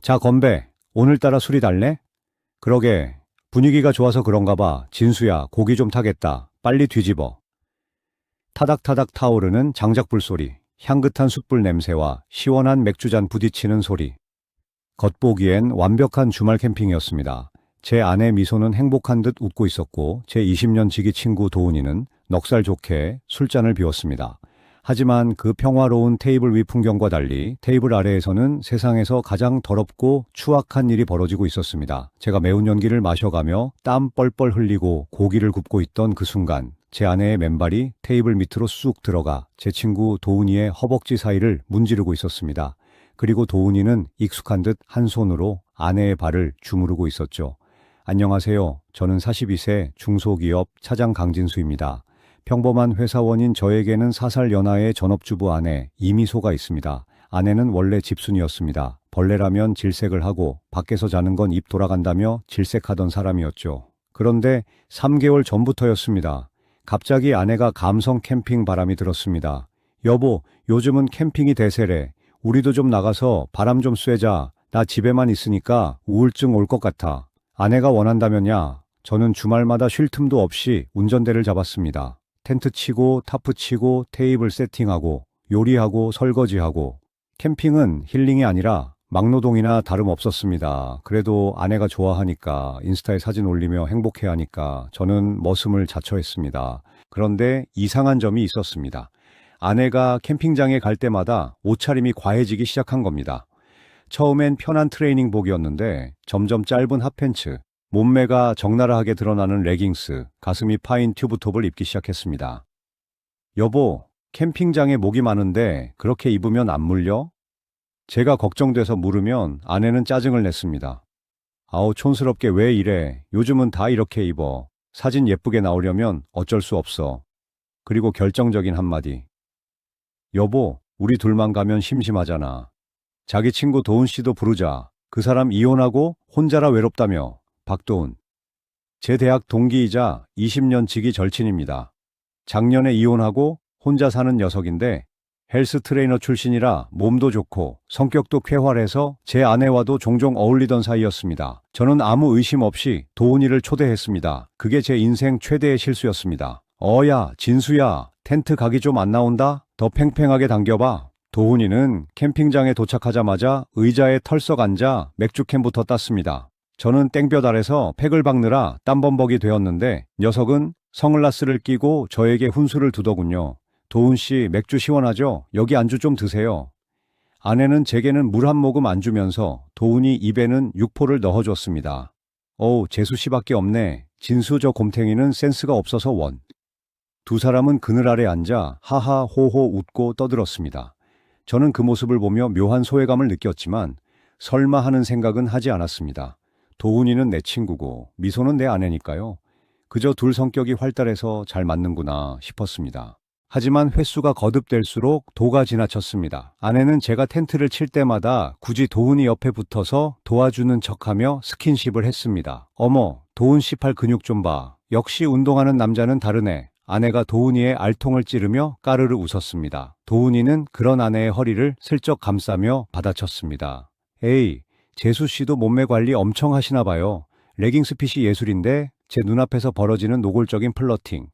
자, 건배. 오늘따라 술이 달래? 그러게. 분위기가 좋아서 그런가 봐. 진수야, 고기 좀 타겠다. 빨리 뒤집어. 타닥타닥 타오르는 장작불 소리, 향긋한 숯불 냄새와 시원한 맥주잔 부딪히는 소리. 겉보기엔 완벽한 주말 캠핑이었습니다. 제 아내 미소는 행복한 듯 웃고 있었고 제 20년 지기 친구 도훈이는 넉살 좋게 술잔을 비웠습니다. 하지만 그 평화로운 테이블 위 풍경과 달리 테이블 아래에서는 세상에서 가장 더럽고 추악한 일이 벌어지고 있었습니다. 제가 매운 연기를 마셔가며 땀 뻘뻘 흘리고 고기를 굽고 있던 그 순간 제 아내의 맨발이 테이블 밑으로 쑥 들어가 제 친구 도훈이의 허벅지 사이를 문지르고 있었습니다. 그리고 도훈이는 익숙한 듯 한 손으로 아내의 발을 주무르고 있었죠. 안녕하세요. 저는 42세 중소기업 차장 강진수입니다. 평범한 회사원인 저에게는 4살 연하의 전업주부 아내 이미소가 있습니다. 아내는 원래 집순이었습니다. 벌레라면 질색을 하고 밖에서 자는 건 입 돌아간다며 질색하던 사람이었죠. 그런데 3개월 전부터였습니다. 갑자기 아내가 감성 캠핑 바람이 들었습니다. 여보, 요즘은 캠핑이 대세래. 우리도 좀 나가서 바람 좀 쐬자. 나 집에만 있으니까 우울증 올 것 같아. 아내가 원한다면야. 저는 주말마다 쉴 틈도 없이 운전대를 잡았습니다. 텐트 치고 타프 치고 테이블 세팅하고 요리하고 설거지하고. 캠핑은 힐링이 아니라 막노동이나 다름없었습니다. 그래도 아내가 좋아하니까 인스타에 사진 올리며 행복해하니까 저는 머슴을 자처했습니다. 그런데 이상한 점이 있었습니다. 아내가 캠핑장에 갈 때마다 옷차림이 과해지기 시작한 겁니다. 처음엔 편한 트레이닝복이었는데 점점 짧은 핫팬츠, 몸매가 적나라하게 드러나는 레깅스, 가슴이 파인 튜브톱을 입기 시작했습니다. 여보, 캠핑장에 목이 많은데 그렇게 입으면 안 물려? 제가 걱정돼서 물으면 아내는 짜증을 냈습니다. 아우, 촌스럽게 왜 이래? 요즘은 다 이렇게 입어. 사진 예쁘게 나오려면 어쩔 수 없어. 그리고 결정적인 한마디. 여보, 우리 둘만 가면 심심하잖아. 자기 친구 도훈 씨도 부르자. 그 사람 이혼하고 혼자라 외롭다며. 박도훈. 제 대학 동기이자 20년 지기 절친입니다. 작년에 이혼하고 혼자 사는 녀석인데 헬스 트레이너 출신이라 몸도 좋고 성격도 쾌활해서 제 아내와도 종종 어울리던 사이였습니다. 저는 아무 의심 없이 도훈이를 초대했습니다. 그게 제 인생 최대의 실수였습니다. 어야, 진수야, 텐트 각이 좀 안 나온다? 더 팽팽하게 당겨봐. 도훈이는 캠핑장에 도착하자마자 의자에 털썩 앉아 맥주캔부터 땄습니다. 저는 땡볕 아래서 팩을 박느라 땀범벅이 되었는데 녀석은 선글라스를 끼고 저에게 훈수를 두더군요. 도훈 씨, 맥주 시원하죠? 여기 안주 좀 드세요. 아내는 제게는 물 한 모금 안 주면서 도훈이 입에는 육포를 넣어줬습니다. 어우, 재수 씨밖에 없네. 진수 저 곰탱이는 센스가 없어서 원. 두 사람은 그늘 아래 앉아 하하 호호 웃고 떠들었습니다. 저는 그 모습을 보며 묘한 소외감을 느꼈지만 설마 하는 생각은 하지 않았습니다. 도훈이는 내 친구고 미소는 내 아내니까요. 그저 둘 성격이 활달해서 잘 맞는구나 싶었습니다. 하지만 횟수가 거듭될수록 도가 지나쳤습니다. 아내는 제가 텐트를 칠 때마다 굳이 도훈이 옆에 붙어서 도와주는 척하며 스킨십을 했습니다. 어머, 도훈 씨 팔 근육 좀 봐. 역시 운동하는 남자는 다르네. 아내가 도훈이의 알통을 찌르며 까르르 웃었습니다. 도훈이는 그런 아내의 허리를 슬쩍 감싸며 받아쳤습니다. 에이, 재수 씨도 몸매 관리 엄청 하시나 봐요. 레깅스 핏이 예술인데 제 눈앞에서 벌어지는 노골적인 플러팅.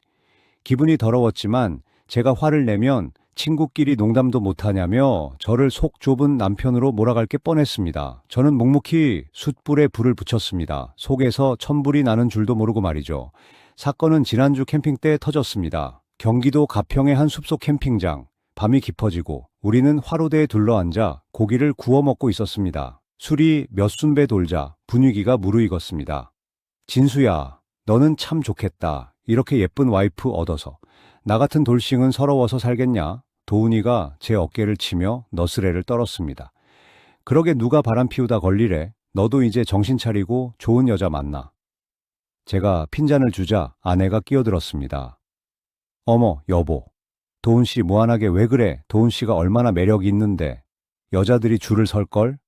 기분이 더러웠지만 제가 화를 내면 친구끼리 농담도 못하냐며 저를 속 좁은 남편으로 몰아갈 게 뻔했습니다. 저는 묵묵히 숯불에 불을 붙였습니다. 속에서 천불이 나는 줄도 모르고 말이죠. 사건은 지난주 캠핑 때 터졌습니다. 경기도 가평의 한 숲속 캠핑장. 밤이 깊어지고 우리는 화로대에 둘러앉아 고기를 구워 먹고 있었습니다. 술이 몇 순배 돌자 분위기가 무르익었습니다. 진수야, 너는 참 좋겠다. 이렇게 예쁜 와이프 얻어서. 나 같은 돌싱은 서러워서 살겠냐? 도훈이가 제 어깨를 치며 너스레를 떨었습니다. 그러게 누가 바람 피우다 걸리래. 너도 이제 정신 차리고 좋은 여자 만나. 제가 핀잔을 주자 아내가 끼어들었습니다. 어머, 여보. 도훈 씨 무한하게 왜 그래? 도훈 씨가 얼마나 매력이 있는데. 여자들이 줄을 설걸?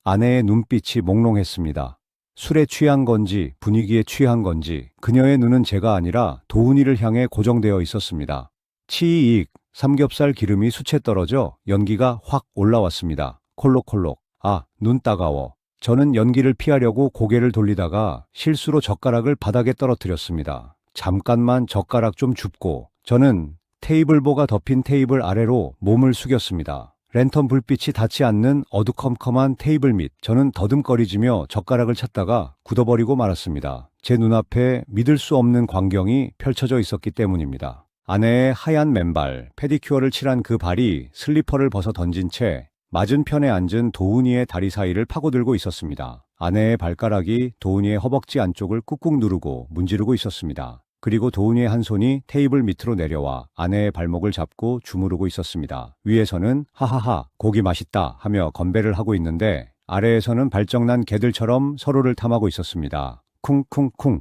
아내의 눈빛이 몽롱했습니다. 술에 취한 건지 분위기에 취한 건지 그녀의 눈은 제가 아니라 도훈이를 향해 고정되어 있었습니다. 치익, 삼겹살 기름이 수채 떨어져 연기가 확 올라왔습니다. 콜록콜록. 아, 눈 따가워. 저는 연기를 피하려고 고개를 돌리다가 실수로 젓가락을 바닥에 떨어뜨렸습니다. 잠깐만 젓가락 좀 줍고 저는 테이블보가 덮인 테이블 아래로 몸을 숙였습니다. 랜턴 불빛이 닿지 않는 어두컴컴한 테이블 밑, 저는 더듬거리지며 젓가락을 찾다가 굳어버리고 말았습니다. 제 눈앞에 믿을 수 없는 광경이 펼쳐져 있었기 때문입니다. 아내의 하얀 맨발, 페디큐어를 칠한 그 발이 슬리퍼를 벗어 던진 채 맞은편에 앉은 도훈이의 다리 사이를 파고들고 있었습니다. 아내의 발가락이 도훈이의 허벅지 안쪽을 꾹꾹 누르고 문지르고 있었습니다. 그리고 도훈이의 한 손이 테이블 밑으로 내려와 아내의 발목을 잡고 주무르고 있었습니다. 위에서는 하하하 고기 맛있다 하며 건배를 하고 있는데 아래에서는 발정난 개들처럼 서로를 탐하고 있었습니다. 쿵쿵쿵.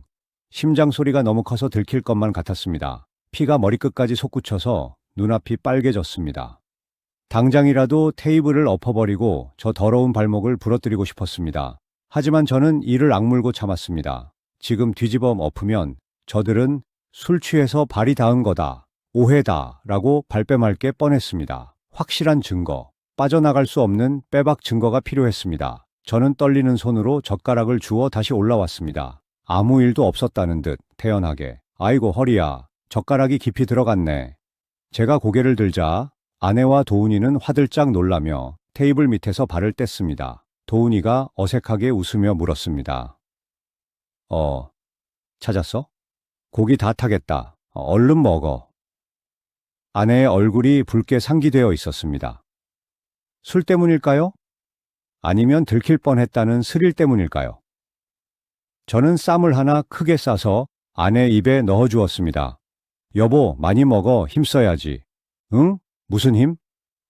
심장 소리가 너무 커서 들킬 것만 같았습니다. 피가 머리끝까지 솟구쳐서 눈앞이 빨개졌습니다. 당장이라도 테이블을 엎어버리고 저 더러운 발목을 부러뜨리고 싶었습니다. 하지만 저는 이를 악물고 참았습니다. 지금 뒤집어 엎으면 저들은 술 취해서 발이 닿은 거다, 오해다 라고 발뺌할 게 뻔했습니다. 확실한 증거, 빠져나갈 수 없는 빼박 증거가 필요했습니다. 저는 떨리는 손으로 젓가락을 주워 다시 올라왔습니다. 아무 일도 없었다는 듯 태연하게. 아이고 허리야, 젓가락이 깊이 들어갔네. 제가 고개를 들자 아내와 도훈이는 화들짝 놀라며 테이블 밑에서 발을 뗐습니다. 도훈이가 어색하게 웃으며 물었습니다. 찾았어? 고기 다 타겠다. 얼른 먹어. 아내의 얼굴이 붉게 상기되어 있었습니다. 술 때문일까요? 아니면 들킬 뻔했다는 스릴 때문일까요? 저는 쌈을 하나 크게 싸서 아내 입에 넣어주었습니다. 여보, 많이 먹어. 힘써야지. 응? 무슨 힘?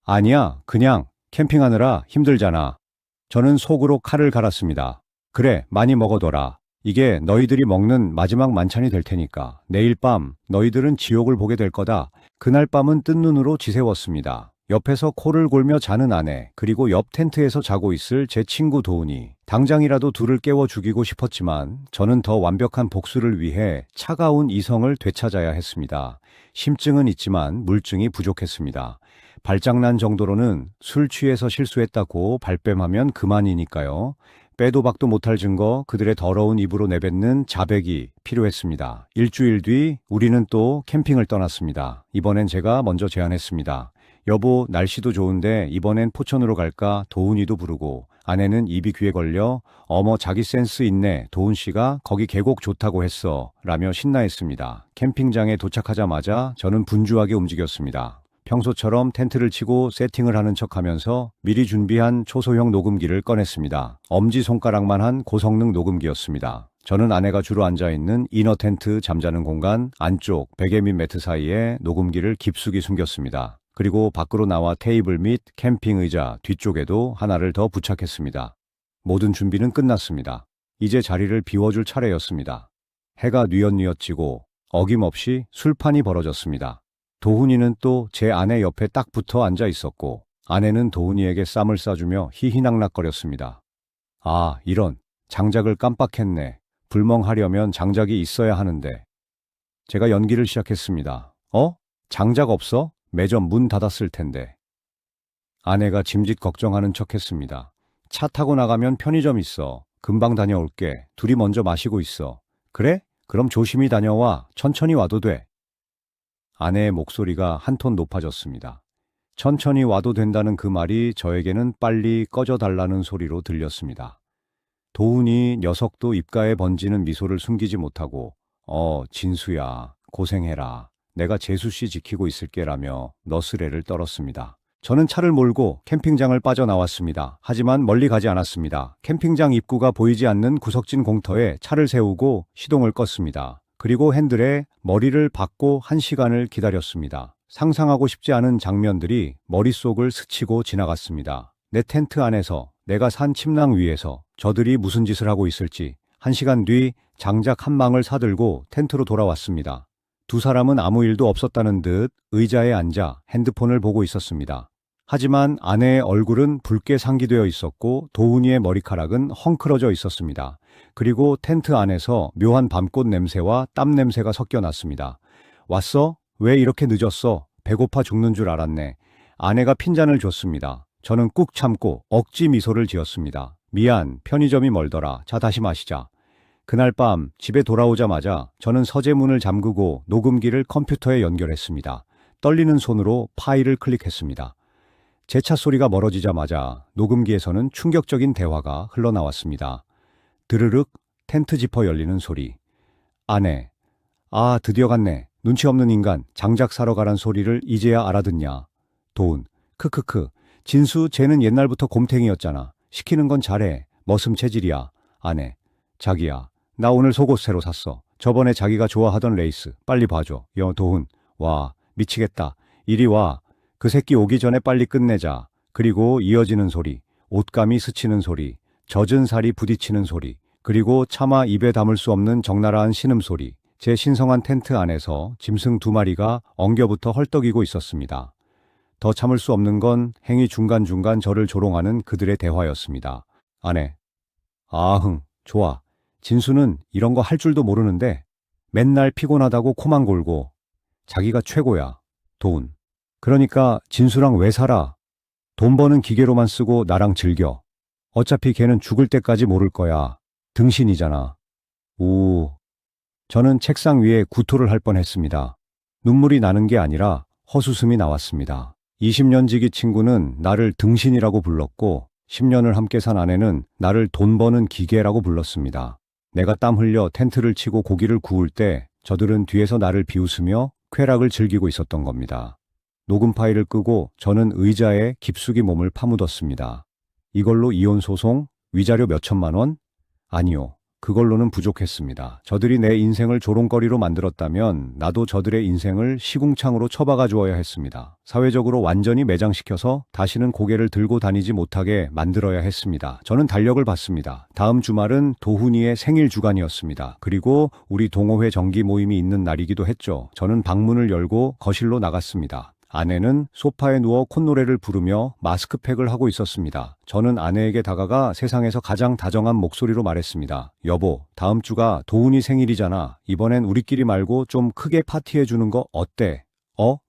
아니야, 그냥 캠핑하느라 힘들잖아. 저는 속으로 칼을 갈았습니다. 그래, 많이 먹어둬라. 이게 너희들이 먹는 마지막 만찬이 될 테니까. 내일 밤 너희들은 지옥을 보게 될 거다. 그날 밤은 뜬 눈으로 지새웠습니다. 옆에서 코를 골며 자는 아내, 그리고 옆 텐트에서 자고 있을 제 친구 도훈이. 당장이라도 둘을 깨워 죽이고 싶었지만 저는 더 완벽한 복수를 위해 차가운 이성을 되찾아야 했습니다. 심증은 있지만 물증이 부족했습니다. 발작난 정도로는 술 취해서 실수했다고 발뺌하면 그만이니까요. 빼도 박도 못할 증거, 그들의 더러운 입으로 내뱉는 자백이 필요했습니다. 일주일 뒤 우리는 또 캠핑을 떠났습니다. 이번엔 제가 먼저 제안했습니다. 여보, 날씨도 좋은데 이번엔 포천으로 갈까? 도훈이도 부르고 아내는 입이 귀에 걸려 어머 자기 센스 있네. 도훈 씨가 거기 계곡 좋다고 했어 라며 신나했습니다. 캠핑장에 도착하자마자 저는 분주하게 움직였습니다. 평소처럼 텐트를 치고 세팅을 하는 척하면서 미리 준비한 초소형 녹음기를 꺼냈습니다. 엄지손가락만 한 고성능 녹음기였습니다. 저는 아내가 주로 앉아있는 이너 텐트 잠자는 공간 안쪽 베개 및 매트 사이에 녹음기를 깊숙이 숨겼습니다. 그리고 밖으로 나와 테이블 및 캠핑 의자 뒤쪽에도 하나를 더 부착했습니다. 모든 준비는 끝났습니다. 이제 자리를 비워줄 차례였습니다. 해가 뉘엿뉘엿 지고 어김없이 술판이 벌어졌습니다. 도훈이는 또 제 아내 옆에 딱 붙어 앉아 있었고 아내는 도훈이에게 쌈을 싸주며 히히낙낙거렸습니다. 아, 이런, 장작을 깜빡했네. 불멍하려면 장작이 있어야 하는데. 제가 연기를 시작했습니다. 장작 없어? 매점 문 닫았을 텐데. 아내가 짐짓 걱정하는 척했습니다. 차 타고 나가면 편의점 있어. 금방 다녀올게. 둘이 먼저 마시고 있어. 그래? 그럼 조심히 다녀와. 천천히 와도 돼. 아내의 목소리가 한 톤 높아졌습니다. 천천히 와도 된다는 그 말이 저에게는 빨리 꺼져달라는 소리로 들렸습니다. 도훈이 녀석도 입가에 번지는 미소를 숨기지 못하고 진수야, 고생해라. 내가 재수씨 지키고 있을게라며 너스레를 떨었습니다. 저는 차를 몰고 캠핑장을 빠져나왔습니다. 하지만 멀리 가지 않았습니다. 캠핑장 입구가 보이지 않는 구석진 공터에 차를 세우고 시동을 껐습니다. 그리고 핸들에 머리를 박고 1시간을 기다렸습니다. 상상하고 싶지 않은 장면들이 머릿속을 스치고 지나갔습니다. 내 텐트 안에서, 내가 산 침낭 위에서 저들이 무슨 짓을 하고 있을지. 1시간 뒤 장작 한 망을 사들고 텐트로 돌아왔습니다. 두 사람은 아무 일도 없었다는 듯 의자에 앉아 핸드폰을 보고 있었습니다. 하지만 아내의 얼굴은 붉게 상기되어 있었고 도훈이의 머리카락은 헝클어져 있었습니다. 그리고 텐트 안에서 묘한 밤꽃 냄새와 땀 냄새가 섞여 났습니다. 왔어? 왜 이렇게 늦었어? 배고파 죽는 줄 알았네. 아내가 핀잔을 줬습니다. 저는 꾹 참고 억지 미소를 지었습니다. 미안, 편의점이 멀더라. 자, 다시 마시자. 그날 밤 집에 돌아오자마자 저는 서재문을 잠그고 녹음기를 컴퓨터에 연결했습니다. 떨리는 손으로 파일을 클릭했습니다. 제 차 소리가 멀어지자마자 녹음기에서는 충격적인 대화가 흘러나왔습니다. 드르륵 텐트 지퍼 열리는 소리. 아내. 아, 드디어 갔네. 눈치 없는 인간. 장작 사러 가란 소리를 이제야 알아듣냐. 도훈. 크크크. 진수, 쟤는 옛날부터 곰탱이였잖아. 시키는 건 잘해. 머슴 체질이야. 아내. 자기야. 나 오늘 속옷 새로 샀어. 저번에 자기가 좋아하던 레이스. 빨리 봐줘. 도훈. 와, 미치겠다. 이리 와. 그 새끼 오기 전에 빨리 끝내자. 그리고 이어지는 소리. 옷감이 스치는 소리. 젖은 살이 부딪히는 소리. 그리고 차마 입에 담을 수 없는 적나라한 신음소리. 제 신성한 텐트 안에서 짐승 2마리가 엉겨붙어 헐떡이고 있었습니다. 더 참을 수 없는 건 행위 중간중간 저를 조롱하는 그들의 대화였습니다. 아내. 아흥, 좋아. 진수는 이런 거 할 줄도 모르는데 맨날 피곤하다고 코만 골고. 자기가 최고야. 도훈. 그러니까 진수랑 왜 살아? 돈 버는 기계로만 쓰고 나랑 즐겨. 어차피 걔는 죽을 때까지 모를 거야. 등신이잖아. 우. 저는 책상 위에 구토를 할 뻔했습니다. 눈물이 나는 게 아니라 헛웃음이 나왔습니다. 20년 지기 친구는 나를 등신이라고 불렀고 10년을 함께 산 아내는 나를 돈 버는 기계라고 불렀습니다. 내가 땀 흘려 텐트를 치고 고기를 구울 때 저들은 뒤에서 나를 비웃으며 쾌락을 즐기고 있었던 겁니다. 녹음 파일을 끄고 저는 의자에 깊숙이 몸을 파묻었습니다. 이걸로 이혼 소송, 위자료 몇 천만 원? 아니요. 그걸로는 부족했습니다. 저들이 내 인생을 조롱거리로 만들었다면 나도 저들의 인생을 시궁창으로 처박아 주어야 했습니다. 사회적으로 완전히 매장시켜서 다시는 고개를 들고 다니지 못하게 만들어야 했습니다. 저는 달력을 봤습니다. 다음 주말은 도훈이의 생일 주간이었습니다. 그리고 우리 동호회 정기 모임이 있는 날이기도 했죠. 저는 방문을 열고 거실로 나갔습니다. 아내는 소파에 누워 콧노래를 부르며 마스크팩을 하고 있었습니다. 저는 아내에게 다가가 세상에서 가장 다정한 목소리로 말했습니다. 여보, 다음 주가 도훈이 생일이잖아. 이번엔 우리끼리 말고 좀 크게 파티해주는 거 어때?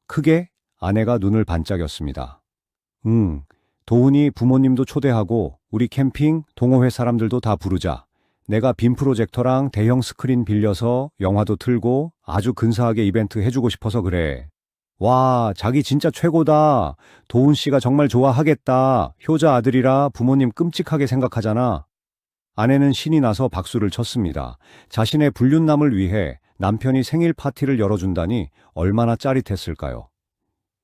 크게? 아내가 눈을 반짝였습니다. 도훈이 부모님도 초대하고 우리 캠핑, 동호회 사람들도 다 부르자. 내가 빔 프로젝터랑 대형 스크린 빌려서 영화도 틀고 아주 근사하게 이벤트 해주고 싶어서 그래. 와, 자기 진짜 최고다. 도훈 씨가 정말 좋아하겠다. 효자 아들이라 부모님 끔찍하게 생각하잖아. 아내는 신이 나서 박수를 쳤습니다. 자신의 불륜남을 위해 남편이 생일 파티를 열어준다니 얼마나 짜릿했을까요?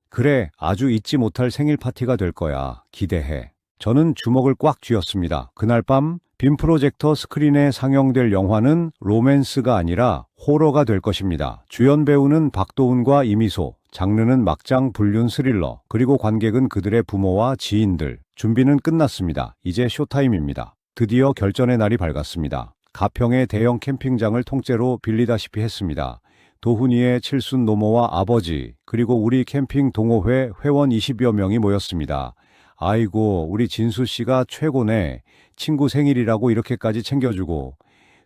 그래, 아주 잊지 못할 생일 파티가 될 거야. 기대해. 저는 주먹을 꽉 쥐었습니다. 그날 밤 빔 프로젝터 스크린에 상영될 영화는 로맨스가 아니라 호러가 될 것입니다. 주연 배우는 박도훈과 이미소, 장르는 막장 불륜 스릴러, 그리고 관객은 그들의 부모와 지인들. 준비는 끝났습니다. 이제 쇼타임입니다. 드디어 결전의 날이 밝았습니다. 가평의 대형 캠핑장을 통째로 빌리다시피 했습니다. 도훈이의 칠순 노모와 아버지, 그리고 우리 캠핑 동호회 회원 20여 명이 모였습니다. 아이고, 우리 진수 씨가 최고네. 친구 생일이라고 이렇게까지 챙겨주고.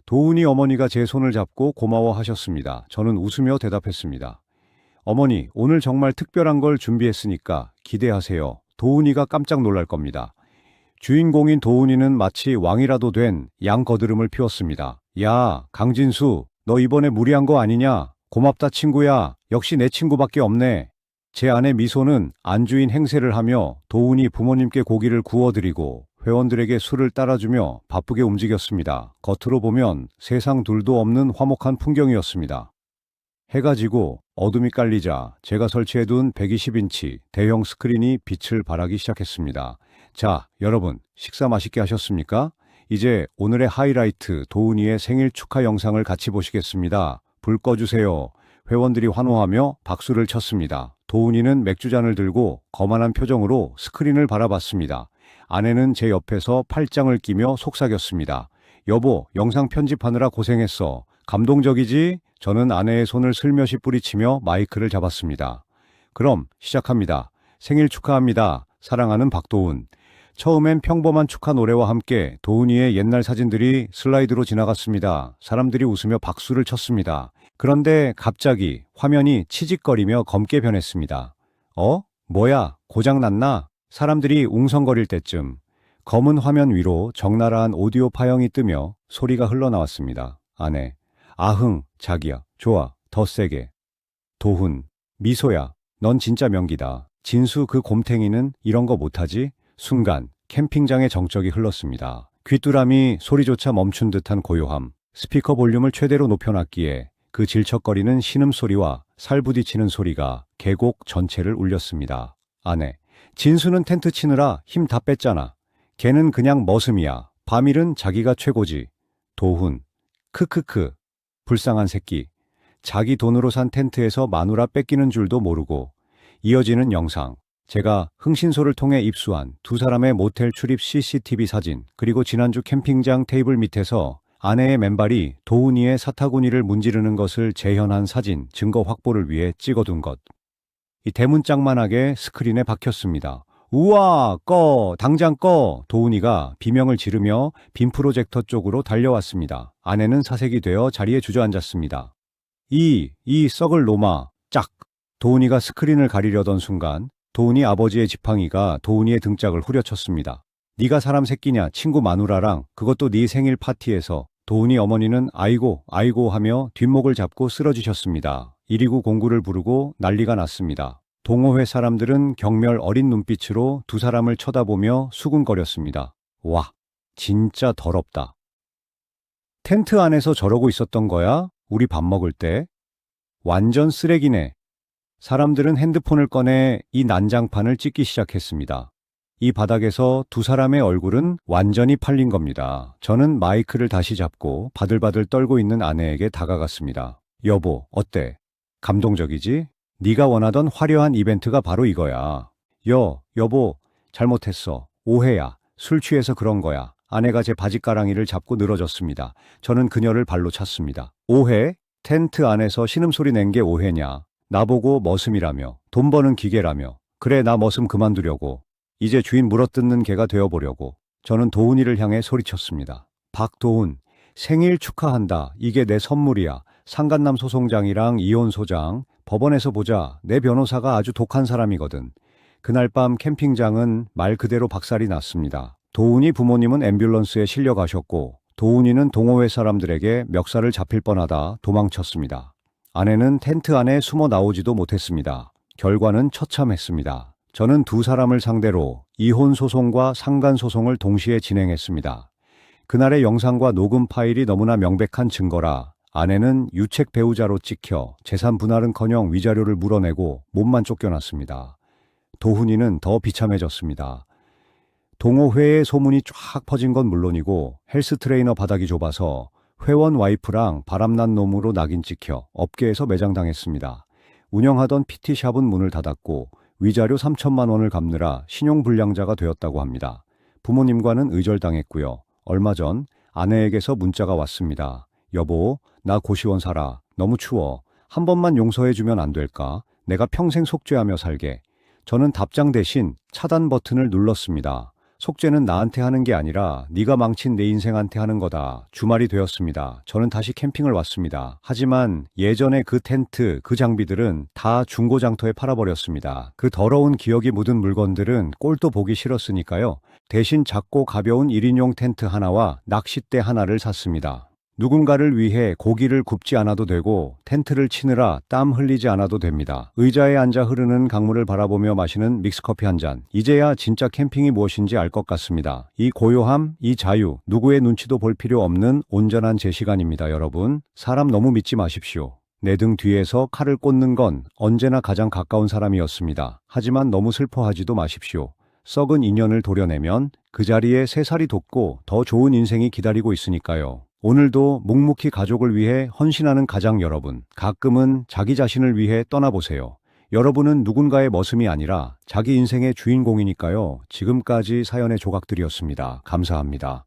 도훈이 어머니가 제 손을 잡고 고마워하셨습니다. 저는 웃으며 대답했습니다. 어머니, 오늘 정말 특별한 걸 준비했으니까 기대하세요. 도훈이가 깜짝 놀랄 겁니다. 주인공인 도훈이는 마치 왕이라도 된 양거드름을 피웠습니다. 야, 강진수, 너 이번에 무리한 거 아니냐? 고맙다 친구야. 역시 내 친구밖에 없네. 제 아내 미소는 안주인 행세를 하며 도훈이 부모님께 고기를 구워드리고 회원들에게 술을 따라주며 바쁘게 움직였습니다. 겉으로 보면 세상 둘도 없는 화목한 풍경이었습니다. 해가 지고 어둠이 깔리자 제가 설치해둔 120인치 대형 스크린이 빛을 발하기 시작했습니다. 자, 여러분, 식사 맛있게 하셨습니까? 이제 오늘의 하이라이트 도훈이의 생일 축하 영상을 같이 보시겠습니다. 불 꺼주세요. 회원들이 환호하며 박수를 쳤습니다. 도훈이는 맥주잔을 들고 거만한 표정으로 스크린을 바라봤습니다. 아내는 제 옆에서 팔짱을 끼며 속삭였습니다. 여보, 영상 편집하느라 고생했어. 감동적이지? 저는 아내의 손을 슬며시 뿌리치며 마이크를 잡았습니다. 그럼 시작합니다. 생일 축하합니다. 사랑하는 박도훈. 처음엔 평범한 축하 노래와 함께 도훈이의 옛날 사진들이 슬라이드로 지나갔습니다. 사람들이 웃으며 박수를 쳤습니다. 그런데 갑자기 화면이 치직거리며 검게 변했습니다. 뭐야, 고장났나? 사람들이 웅성거릴 때쯤 검은 화면 위로 적나라한 오디오 파형이 뜨며 소리가 흘러나왔습니다. 아내, 아흥, 자기야, 좋아, 더 세게. 도훈, 미소야, 넌 진짜 명기다. 진수 그 곰탱이는 이런 거 못하지? 순간 캠핑장의 정적이 흘렀습니다. 귀뚜라미 소리조차 멈춘 듯한 고요함. 스피커 볼륨을 최대로 높여놨기에 그 질척거리는 신음소리와 살부딪히는 소리가 계곡 전체를 울렸습니다. 아내, 진수는 텐트 치느라 힘 다 뺐잖아. 걔는 그냥 머슴이야. 밤일은 자기가 최고지. 도훈, 크크크, 불쌍한 새끼. 자기 돈으로 산 텐트에서 마누라 뺏기는 줄도 모르고. 이어지는 영상. 제가 흥신소를 통해 입수한 두 사람의 모텔 출입 CCTV 사진, 그리고 지난주 캠핑장 테이블 밑에서 아내의 맨발이 도훈이의 사타구니를 문지르는 것을 재현한 사진 증거 확보를 위해 찍어둔 것. 이 대문짝만하게 스크린에 박혔습니다. 우와, 꺼, 당장 꺼. 도훈이가 비명을 지르며 빔 프로젝터 쪽으로 달려왔습니다. 아내는 사색이 되어 자리에 주저앉았습니다. 이 썩을 놈아, 짝. 도훈이가 스크린을 가리려던 순간 도훈이 아버지의 지팡이가 도훈이의 등짝을 후려쳤습니다. 네가 사람 새끼냐, 친구 마누라랑, 그것도 네 생일 파티에서. 도훈이 어머니는 아이고 아이고 하며 뒷목을 잡고 쓰러지셨습니다. 119 부르고 난리가 났습니다. 동호회 사람들은 경멸 어린 눈빛으로 두 사람을 쳐다보며 수군거렸습니다. 와, 진짜 더럽다. 텐트 안에서 저러고 있었던 거야? 우리 밥 먹을 때? 완전 쓰레기네. 사람들은 핸드폰을 꺼내 이 난장판을 찍기 시작했습니다. 이 바닥에서 두 사람의 얼굴은 완전히 팔린 겁니다. 저는 마이크를 다시 잡고 바들바들 떨고 있는 아내에게 다가갔습니다. 여보, 어때? 감동적이지? 네가 원하던 화려한 이벤트가 바로 이거야. 여보, 잘못했어. 오해야. 술 취해서 그런 거야. 아내가 제 바지가랑이를 잡고 늘어졌습니다. 저는 그녀를 발로 찼습니다. 오해? 텐트 안에서 신음소리 낸 게 오해냐? 나보고 머슴이라며, 돈 버는 기계라며. 그래, 나 머슴 그만두려고. 이제 주인 물어뜯는 개가 되어보려고. 저는 도훈이를 향해 소리쳤습니다. 박도훈, 생일 축하한다. 이게 내 선물이야. 상간남 소송장이랑 이혼소장. 법원에서 보자. 내 변호사가 아주 독한 사람이거든. 그날 밤 캠핑장은 말 그대로 박살이 났습니다. 도훈이 부모님은 앰뷸런스에 실려가셨고, 도훈이는 동호회 사람들에게 멱살을 잡힐 뻔하다 도망쳤습니다. 아내는 텐트 안에 숨어 나오지도 못했습니다. 결과는 처참했습니다. 저는 두 사람을 상대로 이혼 소송과 상간 소송을 동시에 진행했습니다. 그날의 영상과 녹음 파일이 너무나 명백한 증거라 아내는 유책 배우자로 찍혀 재산 분할은커녕 위자료를 물어내고 몸만 쫓겨났습니다. 도훈이는 더 비참해졌습니다. 동호회의 소문이 쫙 퍼진 건 물론이고 헬스 트레이너 바닥이 좁아서 회원 와이프랑 바람난 놈으로 낙인 찍혀 업계에서 매장당했습니다. 운영하던 PT샵은 문을 닫았고 위자료 3천만 원을 갚느라 신용불량자가 되었다고 합니다. 부모님과는 의절당했고요. 얼마 전 아내에게서 문자가 왔습니다. 여보, 나 고시원 살아. 너무 추워. 한 번만 용서해주면 안 될까? 내가 평생 속죄하며 살게. 저는 답장 대신 차단 버튼을 눌렀습니다. 속죄는 나한테 하는 게 아니라 네가 망친 내 인생한테 하는 거다. 주말이 되었습니다. 저는 다시 캠핑을 왔습니다. 하지만 예전에 그 텐트, 그 장비들은 다 중고장터에 팔아버렸습니다. 그 더러운 기억이 묻은 물건들은 꼴도 보기 싫었으니까요. 대신 작고 가벼운 1인용 텐트 하나와 낚싯대 하나를 샀습니다. 누군가를 위해 고기를 굽지 않아도 되고 텐트를 치느라 땀 흘리지 않아도 됩니다. 의자에 앉아 흐르는 강물을 바라보며 마시는 믹스커피 한 잔. 이제야 진짜 캠핑이 무엇인지 알 것 같습니다. 이 고요함, 이 자유, 누구의 눈치도 볼 필요 없는 온전한 제 시간입니다. 여러분, 사람 너무 믿지 마십시오. 내 등 뒤에서 칼을 꽂는 건 언제나 가장 가까운 사람이었습니다. 하지만 너무 슬퍼하지도 마십시오. 썩은 인연을 도려내면 그 자리에 새 살이 돋고 더 좋은 인생이 기다리고 있으니까요. 오늘도 묵묵히 가족을 위해 헌신하는 가장 여러분, 가끔은 자기 자신을 위해 떠나보세요. 여러분은 누군가의 머슴이 아니라 자기 인생의 주인공이니까요. 지금까지 사연의 조각들이었습니다. 감사합니다.